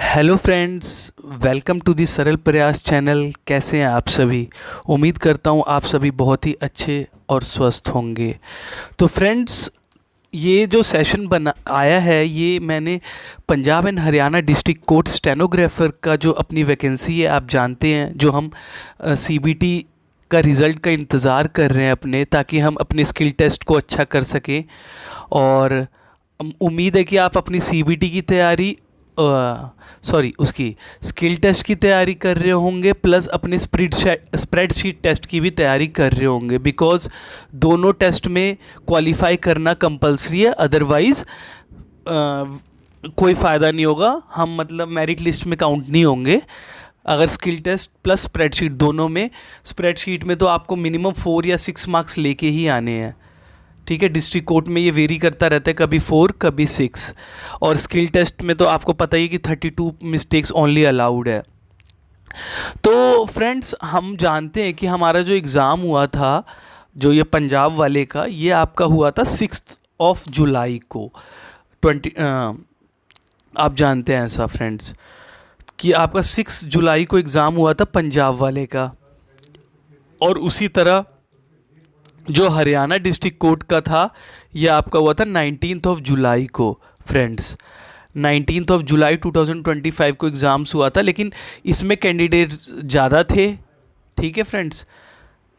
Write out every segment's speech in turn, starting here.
Hello friends, welcome to the Saral Prayas channel. कैसे हैं आप सभी? उम्मीद करता हूं आप सभी बहुत ही अच्छे और स्वस्थ होंगे। तो फ्रेंड्स, ये जो सेशन बना आया है, ये मैंने Punjab and Haryana district court stenographer का जो अपनी वैकेंसी है, आप जानते हैं, जो हम सीबीटी का रिज़ल्ट का इंतज़ार कर रहे हैं अपने, ताकि हम अपने स्किल टेस्ट को अच्छा कर सकें। और उम्मीद है कि आप अपनी सीबीटी की तैयारी, उसकी स्किल टेस्ट की तैयारी कर रहे होंगे, प्लस अपने स्प्रेडशीट टेस्ट की भी तैयारी कर रहे होंगे, बिकॉज़ दोनों टेस्ट में क्वालिफाई करना कंपलसरी है। अदरवाइज़ कोई फ़ायदा नहीं होगा, हम मतलब मेरिट लिस्ट में काउंट नहीं होंगे। अगर स्किल टेस्ट प्लस स्प्रेडशीट दोनों में, स्प्रेडशीट में तो आपको मिनिमम 4 या 6 मार्क्स लेके ही आने हैं। ठीक है, डिस्ट्रिक्ट कोर्ट में ये वेरी करता रहता है, कभी 4 कभी 6। और स्किल टेस्ट में तो आपको पता ही है कि 32 मिस्टेक्स ओनली अलाउड है। तो फ्रेंड्स, हम जानते हैं कि हमारा जो एग्ज़ाम हुआ था, जो ये पंजाब वाले का, ये आपका हुआ था 6 जुलाई को 20। आप जानते हैं ऐसा फ्रेंड्स कि आपका 6 जुलाई को एग्ज़ाम हुआ था पंजाब वाले का। और उसी तरह जो हरियाणा डिस्ट्रिक्ट कोर्ट का था, ये आपका हुआ था 19 जुलाई को फ्रेंड्स। 19 जुलाई 2025 को एग्ज़ाम्स हुआ था, लेकिन इसमें कैंडिडेट्स ज़्यादा थे। ठीक है फ्रेंड्स,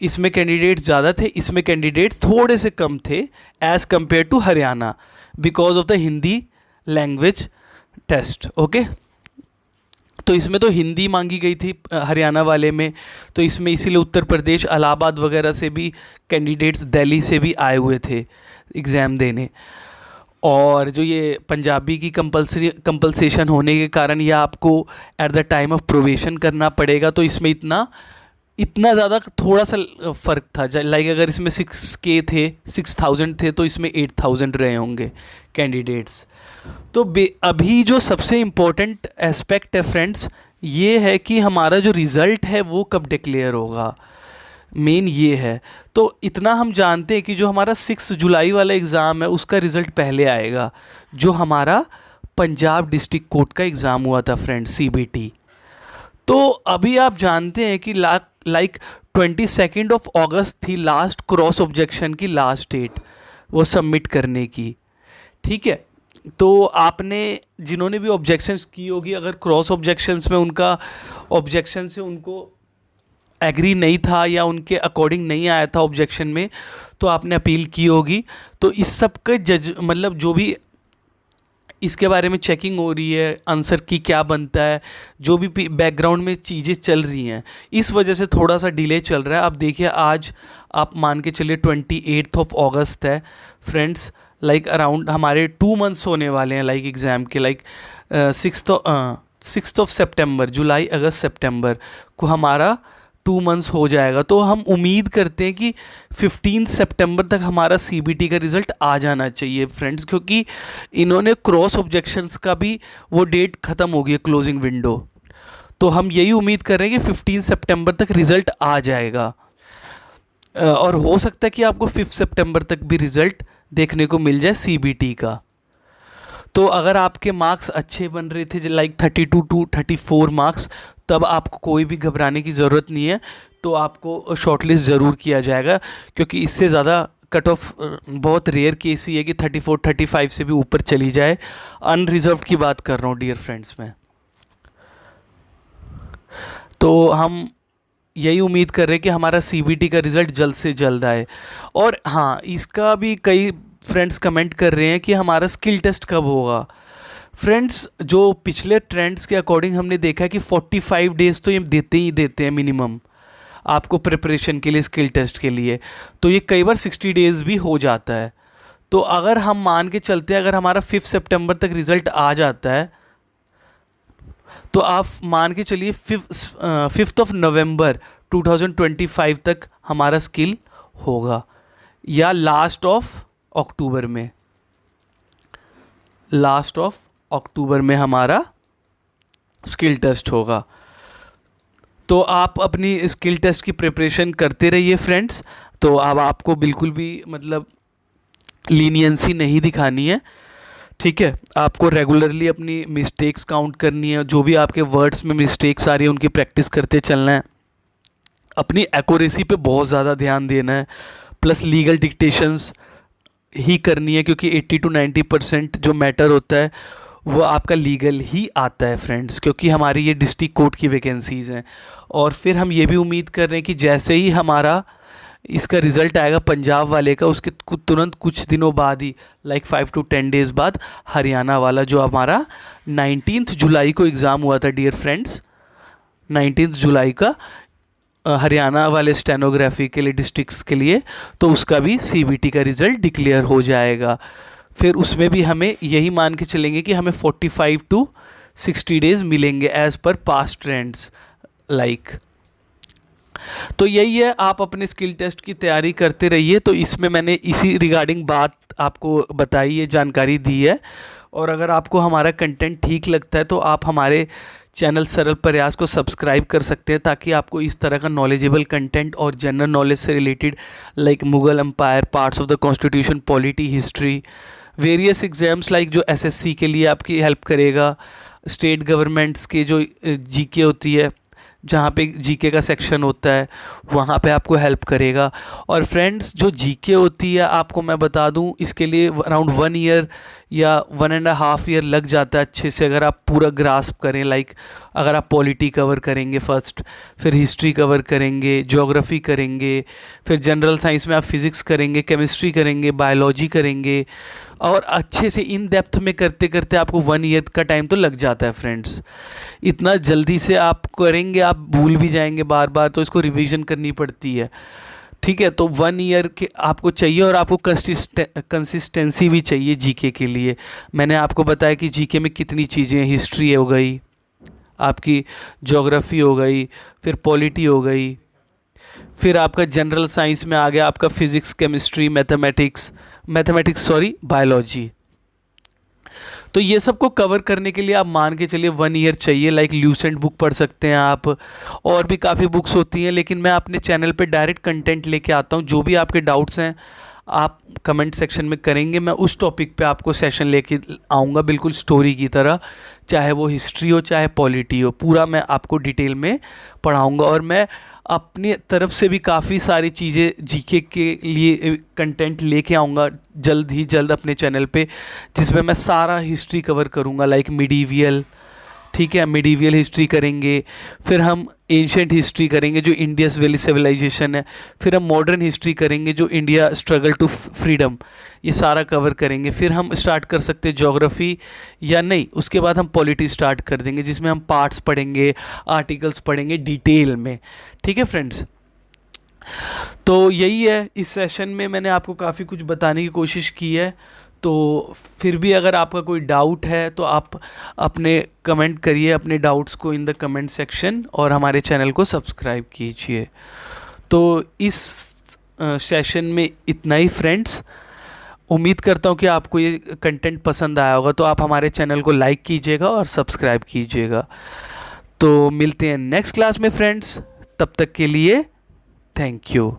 इसमें कैंडिडेट्स ज़्यादा थे, इसमें कैंडिडेट्स थोड़े से कम थे as compare to Haryana, because of the Hindi language test. Okay, तो इसमें तो हिंदी मांगी गई थी हरियाणा वाले में, तो इसमें इसीलिए उत्तर प्रदेश, इलाहाबाद वगैरह से भी कैंडिडेट्स, दिल्ली से भी आए हुए थे एग्ज़ाम देने। और जो ये पंजाबी की कंपलसेशन होने के कारण यह आपको at the time of probation करना पड़ेगा, तो इसमें इतना इतना ज़्यादा थोड़ा सा फ़र्क था। लाइक अगर इसमें 6K थे, 6000 थे, तो इसमें 8000 रहे होंगे कैंडिडेट्स। तो अभी जो सबसे इम्पोर्टेंट एस्पेक्ट है फ्रेंड्स, ये है कि हमारा जो रिज़ल्ट है वो कब डिक्लेयर होगा, मेन ये है। तो इतना हम जानते हैं कि जो हमारा 6 जुलाई वाला एग्ज़ाम है, उसका रिज़ल्ट पहले आएगा, जो हमारा पंजाब डिस्ट्रिक्ट कोर्ट का एग्ज़ाम हुआ था फ्रेंड्स, सीबीटी। तो अभी आप जानते हैं कि लाइक 22 अगस्त थी लास्ट क्रॉस ऑब्जेक्शन की लास्ट डेट वो सबमिट करने की। ठीक है, तो आपने, जिन्होंने भी ऑब्जेक्शंस की होगी, अगर क्रॉस ऑब्जेक्शंस में उनका ऑब्जेक्शन से उनको एग्री नहीं था या उनके अकॉर्डिंग नहीं आया था ऑब्जेक्शन में, तो आपने अपील की होगी। तो इस सब का मतलब जो भी इसके बारे में चेकिंग हो रही है, आंसर की क्या बनता है, जो भी बैकग्राउंड में चीज़ें चल रही हैं, इस वजह से थोड़ा सा डिले चल रहा है। अब देखिए, आज आप मान के चलिए 28 अगस्त है फ्रेंड्स। लाइक अराउंड हमारे 2 मंथ्स होने वाले हैं, लाइक एग्ज़ाम के, लाइक 6 सितंबर, जुलाई अगस्त सितंबर को हमारा 2 मंथ्स हो जाएगा। तो हम उम्मीद करते हैं कि 15 सितंबर तक हमारा सीबीटी का रिज़ल्ट आ जाना चाहिए फ्रेंड्स, क्योंकि इन्होंने क्रॉस ऑब्जेक्शंस का भी वो डेट ख़त्म हो गई है, क्लोजिंग विंडो। तो हम यही उम्मीद कर रहे हैं कि 15 सितंबर तक रिज़ल्ट आ जाएगा। और हो सकता है कि आपको 5 सितंबर तक भी रिज़ल्ट देखने को मिल जाए सीबीटी का। तो अगर आपके मार्क्स अच्छे बन रहे थे, लाइक 32 टू 34 मार्क्स, तब आपको कोई भी घबराने की ज़रूरत नहीं है। तो आपको शॉर्टलिस्ट ज़रूर किया जाएगा, क्योंकि इससे ज़्यादा कट ऑफ बहुत रेयर केस ही है कि 34 35 से भी ऊपर चली जाए। अनरिजर्व की बात कर रहा हूँ डियर फ्रेंड्स मैं। तो हम यही उम्मीद कर रहे हैं कि हमारा सीबीटी का रिज़ल्ट जल्द से जल्द आए। और हाँ, इसका भी कई फ्रेंड्स कमेंट कर रहे हैं कि हमारा स्किल टेस्ट कब होगा। फ्रेंड्स, जो पिछले ट्रेंड्स के अकॉर्डिंग हमने देखा है कि 45 डेज़ तो ये देते ही देते हैं मिनिमम आपको प्रिपरेशन के लिए, स्किल टेस्ट के लिए। तो ये कई बार 60 डेज़ भी हो जाता है। तो अगर हम मान के चलते हैं, अगर हमारा 5 सितंबर तक रिज़ल्ट आ जाता है, तो आप मान के चलिए 5 नवंबर 2025 तक हमारा स्किल होगा, या लास्ट ऑफ अक्टूबर में हमारा स्किल टेस्ट होगा। तो आप अपनी स्किल टेस्ट की प्रिपरेशन करते रहिए फ्रेंड्स। तो अब आपको बिल्कुल भी मतलब लीनियंसी नहीं दिखानी है। ठीक है, आपको रेगुलरली अपनी मिस्टेक्स काउंट करनी है, जो भी आपके वर्ड्स में मिस्टेक्स आ रही है उनकी प्रैक्टिस करते चलना है, अपनी एक्यूरेसी पे बहुत ज़्यादा ध्यान देना है, प्लस लीगल डिक्टेशंस ही करनी है, क्योंकि 80 to 90% जो मैटर होता है वो आपका लीगल ही आता है फ्रेंड्स, क्योंकि हमारी ये डिस्ट्रिक्ट कोर्ट की वैकेंसीज़ हैं। और फिर हम ये भी उम्मीद कर रहे हैं कि जैसे ही हमारा इसका रिज़ल्ट आएगा पंजाब वाले का, उसके तुरंत कुछ दिनों बाद ही, लाइक 5 to 10 डेज़ बाद, हरियाणा वाला जो हमारा 19 जुलाई को एग्ज़ाम हुआ था डियर फ्रेंड्स, 19 जुलाई का हरियाणा वाले स्टेनोग्राफी के लिए डिस्ट्रिक्ट्स के लिए, तो उसका भी सीबीटी का रिज़ल्ट डिक्लेयर हो जाएगा। फिर उसमें भी हमें यही मान के चलेंगे कि हमें 45 to 60 डेज़ मिलेंगे as per past trends like. तो यही है, आप अपने स्किल टेस्ट की तैयारी करते रहिए। तो इसमें मैंने इसी रिगार्डिंग बात आपको बताई है, जानकारी दी है। और अगर आपको हमारा कंटेंट ठीक लगता है तो आप हमारे चैनल सरल प्रयास को सब्सक्राइब कर सकते हैं, ताकि आपको इस तरह का नॉलेजेबल कंटेंट और जनरल नॉलेज से related like Mughal empire, parts of the constitution, polity, history, various exams like जो एसएससी के लिए आपकी हेल्प करेगा, स्टेट गवर्नमेंट्स के जो जीके होती है, जहाँ पे जीके का सेक्शन होता है, वहाँ पे आपको हेल्प करेगा। और फ्रेंड्स, जो जीके होती है, आपको मैं बता दूँ, इसके लिए अराउंड 1 ईयर या 1.5 ईयर लग जाता है अच्छे से, अगर आप पूरा ग्रास्प करें। लाइक अगर आप पॉलिटी कवर करेंगे फर्स्ट, फिर हिस्ट्री कवर करेंगे, ज्योग्राफी करेंगे, फिर जनरल साइंस में आप फिज़िक्स करेंगे, केमिस्ट्री करेंगे, बायोलॉजी करेंगे, और अच्छे से इन डेप्थ में करते करते आपको 1 ईयर का टाइम तो लग जाता है फ्रेंड्स। इतना जल्दी से आप करेंगे, आप भूल भी जाएंगे बार बार, तो इसको रिवीजन करनी पड़ती है। ठीक है, तो 1 ईयर के आपको चाहिए, और आपको कंसिस्टेंसी भी चाहिए जीके के लिए। मैंने आपको बताया कि जीके में कितनी चीज़ें, हिस्ट्री हो गई, आपकी ज्योग्राफी हो गई, फिर पॉलिटी हो गई, फिर आपका जनरल साइंस में आ गया आपका फिज़िक्स, केमिस्ट्री, मैथमेटिक्स बायोलॉजी। तो ये सब को कवर करने के लिए आप मान के चलिए 1 ईयर चाहिए। लाइक ल्यूसेंट बुक पढ़ सकते हैं आप, और भी काफ़ी बुक्स होती हैं, लेकिन मैं अपने चैनल पे डायरेक्ट कंटेंट लेके आता हूँ। जो भी आपके डाउट्स हैं आप कमेंट सेक्शन में करेंगे, मैं उस टॉपिक पे आपको सेशन लेके आऊँगा, बिल्कुल स्टोरी की तरह, चाहे वो हिस्ट्री हो चाहे पॉलिटी हो, पूरा मैं आपको डिटेल में पढ़ाऊँगा। और मैं अपनी तरफ से भी काफ़ी सारी चीज़ें जीके के लिए कंटेंट लेके आऊँगा जल्द ही जल्द अपने चैनल पे, जिसमें मैं सारा हिस्ट्री कवर करूँगा। लाइक मिडीवियल, ठीक है, मिडीवियल हिस्ट्री करेंगे, फिर हम एंशिएंट हिस्ट्री करेंगे जो इंडियस वैली सिविलाइजेशन है, फिर हम मॉडर्न हिस्ट्री करेंगे जो इंडिया स्ट्रगल टू फ्रीडम, ये सारा कवर करेंगे। फिर हम स्टार्ट कर सकते हैं ज्योग्राफी, या नहीं उसके बाद हम पॉलिटी स्टार्ट कर देंगे, जिसमें हम पार्ट्स पढ़ेंगे, आर्टिकल्स पढ़ेंगे डिटेल में। ठीक है फ्रेंड्स, तो यही है, इस सेशन में मैंने आपको काफ़ी कुछ बताने की कोशिश की है। तो फिर भी अगर आपका कोई डाउट है तो आप अपने कमेंट करिए अपने डाउट्स को इन द कमेंट सेक्शन, और हमारे चैनल को सब्सक्राइब कीजिए। तो इस सेशन में इतना ही फ्रेंड्स। उम्मीद करता हूँ कि आपको ये कंटेंट पसंद आया होगा, तो आप हमारे चैनल को लाइक कीजिएगा और सब्सक्राइब कीजिएगा। तो मिलते हैं नेक्स्ट क्लास में फ्रेंड्स, तब तक के लिए थैंक यू।